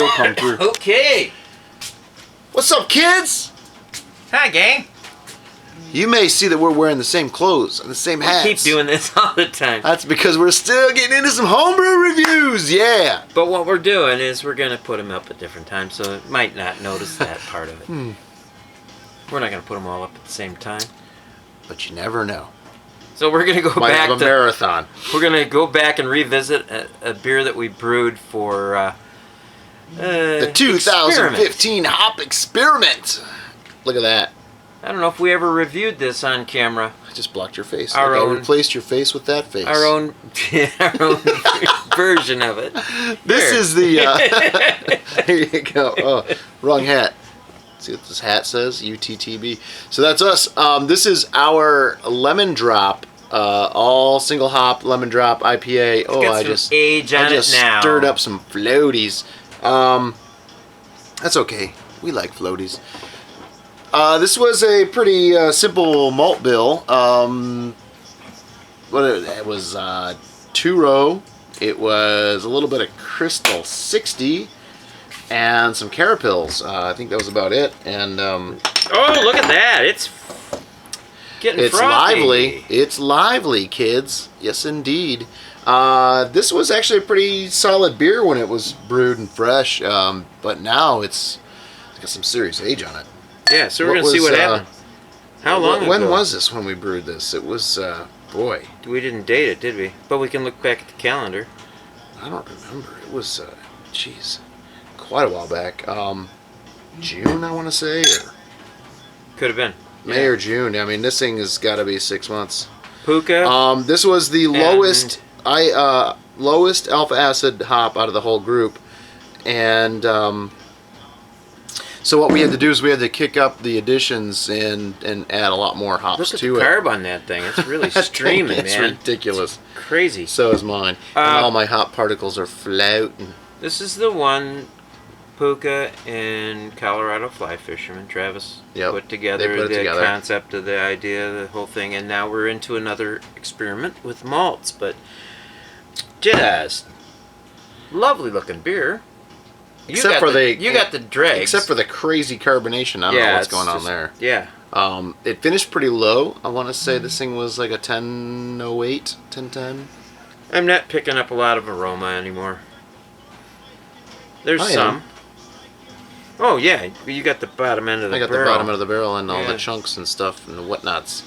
still come through. Okay. What's up, kids? Hi, gang. You may see that we're wearing the same clothes and the same hats. We keep doing this all the time. That's because we're still getting into some homebrew reviews, yeah. But what we're doing is we're going to put them up at different times, so it might not notice that part of it. We're not going to put them all up at the same time. But you never know. So we're going to go Might back have a marathon. We're going to go back and revisit a beer that we brewed for the 2015 Hop Experiment. Look at that. I don't know if we ever reviewed this on camera. I just blocked your face. Our own, I replaced your face with that face. Our own version of it. This is the... here you go. Oh, wrong hat. See what this hat says? UTTB. So that's us. This is our lemon drop, all single hop lemon drop IPA. Oh, I just stirred up some floaties. That's okay. We like floaties. This was a pretty simple malt bill. It was 2-row. It was a little bit of Crystal 60 and some Carapils. I think that was about it. And oh, look at that! It's getting frothy. Lively. It's lively, kids. Yes, indeed. This was actually a pretty solid beer when it was brewed and fresh, but now it's got some serious age on it. Yeah, so we're going to see what happened. How long ago? When was this when we brewed this? It was, boy. We didn't date it, did we? But we can look back at the calendar. I don't remember. It was, geez, quite a while back. June, I want to say, or could have been. May or June. I mean, this thing has got to be 6 months. Puka. This was the lowest alpha acid hop out of the whole group, and so what we had to do is we had to kick up the additions and add a lot more hops to it. Look at the carb on that thing. It's really streaming, man. It's ridiculous. It's crazy. So is mine. And all my hop particles are floating. This is the one Puka and Colorado fly fisherman Travis put together. The concept of the idea, the whole thing, and now we're into another experiment with malts. But just lovely looking beer. You got the dregs. Except for the crazy carbonation. I don't know what's going on there. Yeah. It finished pretty low. I want to say this thing was like a 1008, 1010. I'm not picking up a lot of aroma anymore. There's some. Oh yeah, you got the bottom end of the barrel. I got the bottom end of the barrel and all the chunks and stuff and the whatnots.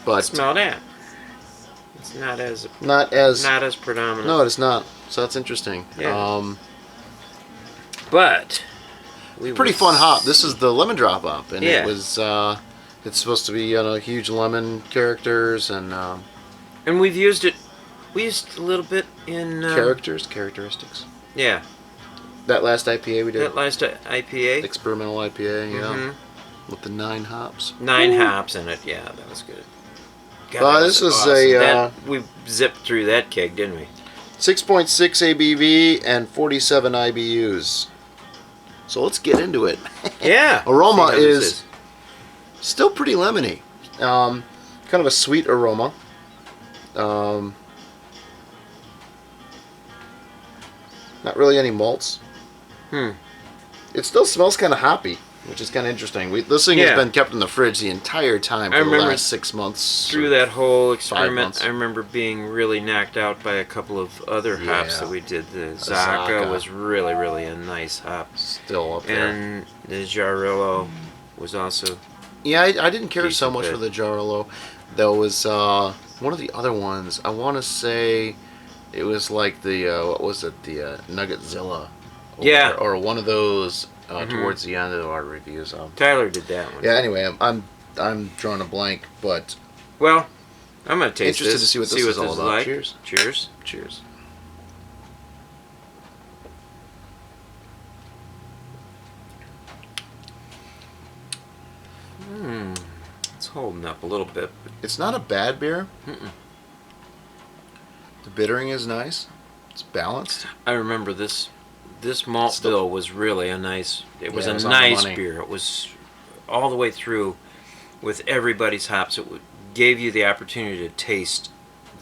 But smell that. It's not as predominant. No, it's not. So that's interesting. Yeah. But pretty fun hop. This is the lemon drop hop, and it was it's supposed to be huge lemon characters and we've used it. We used a little bit in characteristics. Yeah. That last IPA we did. That last IPA. Experimental IPA, yeah. With the 9 hops. 9 hops in it. Yeah, that was good. God, this was awesome. We zipped through that keg, didn't we? 6.6 ABV and 47 IBUs. So let's get into it. Yeah. Aroma is still pretty lemony. Kind of a sweet aroma. Not really any malts. It still smells kind of hoppy, which is kind of interesting. This thing has been kept in the fridge the entire time for the last 6 months. Through that whole experiment, I remember being really knocked out by a couple of other hops that we did. The Zaka was really, really a nice hop. Still up there. And the Jarillo was also... Yeah, I didn't care so much for the Jarillo. There was one of the other ones. I want to say it was like the, what was it? The Nuggetsilla. Or one of those towards the end of our reviews. Tyler did that one. Yeah. Anyway, I'm drawing a blank, but well, I'm gonna taste interested to see what this is all about. Like. Cheers. Cheers. Cheers. It's holding up a little bit. It's not a bad beer. The bittering is nice. It's balanced. I remember this malt bill was really a nice. It was a nice beer. It was all the way through with everybody's hops. It gave you the opportunity to taste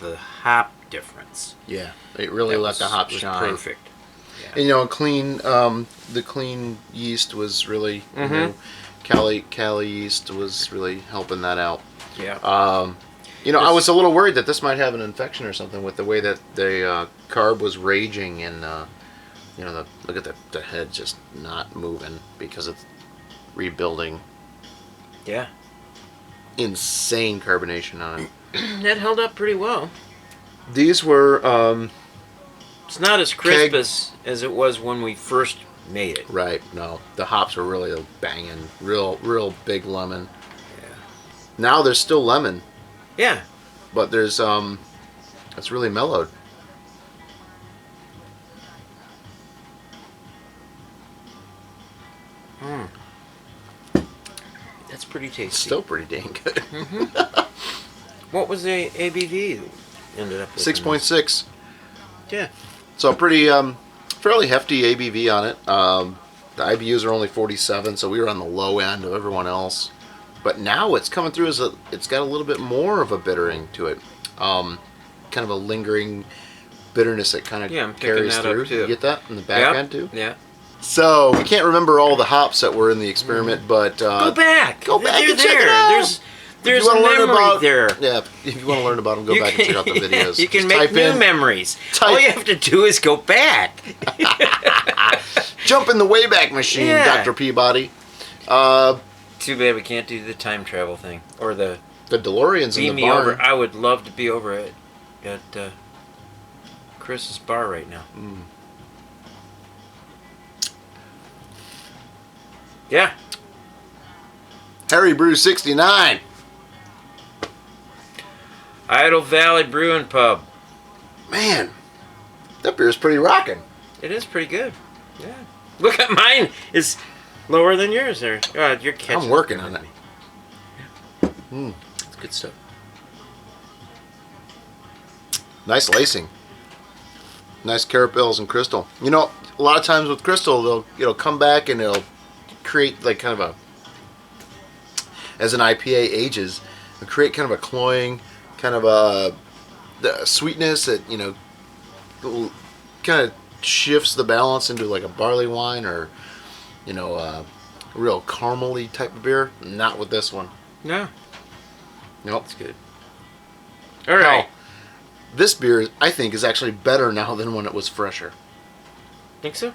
the hop difference. Yeah, it really let the hops shine. Perfect. And, the clean yeast was really, Cali yeast was really helping that out. Yeah. I was a little worried that this might have an infection or something with the way that the carb was raging and, look at the head just not moving because it's rebuilding. Yeah. Insane carbonation on it. That held up pretty well. These were... it's not as crisp as it was when we first made it. Right, no. The hops were really banging. Real big lemon. Yeah. Now there's still lemon. Yeah. But there's, it's really mellowed. That's pretty tasty. Still pretty dang good. What was the ABV ended up with? 6.6. Yeah. So pretty, fairly hefty ABV on it. The IBUs are only 47, so we were on the low end of everyone else. But now it's coming through it's got a little bit more of a bittering to it. Kind of a lingering bitterness that kind of carries through. You get that in the back end too? Yeah. So we can't remember all the hops that were in the experiment, but go back and there. Check it out. There's a memory there. Yeah, if you want to learn about them, go back and check out the videos. You can make new memories. All you have to do is go back. Jump in the Wayback Machine, Dr. Peabody. Too bad we can't do the time travel thing or the DeLorean's in the barn. Over. I would love to be over at Chris's bar right now. Yeah. Harry Brew 69. Idle Valley Brewing Pub. Man, that beer is pretty rocking. It is pretty good. Yeah. Look at mine. It's lower than yours there. You're catching. I'm working on it. It's good stuff. Nice lacing. Nice carapils and crystal. A lot of times with crystal, it'll come back and it'll create like kind of as an IPA ages, it'll create kind of a cloying, kind of a sweetness that kind of shifts the balance into like a barley wine or a real caramel-y type of beer. Not with this one. No. Nope. It's good. All right. This beer, I think, is actually better now than when it was fresher. Think so?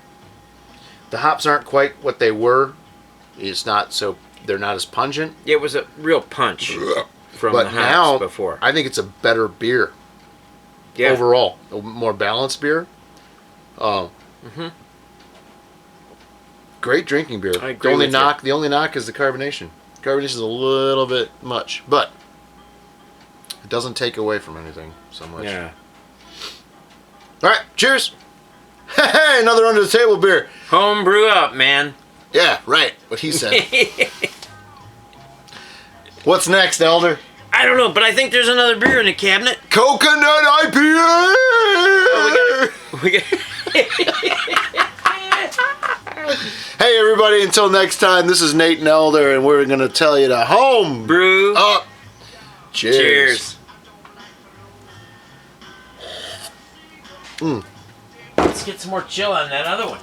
The hops aren't quite what they were. They're not as pungent. It was a real punch from but the hops now, before. I think it's a better beer. Yeah. Overall, a more balanced beer. Great drinking beer. I agree The only knock is the carbonation. Carbonation is a little bit much, but it doesn't take away from anything so much. Yeah. All right, cheers. Hey, another under the table beer. Home brew up, man. Yeah, right. What he said. What's next, Elder? I don't know, but I think there's another beer in the cabinet. Coconut IPA. We got. Hey, everybody! Until next time, this is Nate and Elder, and we're going to tell you to home brew up. Cheers. Let's get some more chill on that other one.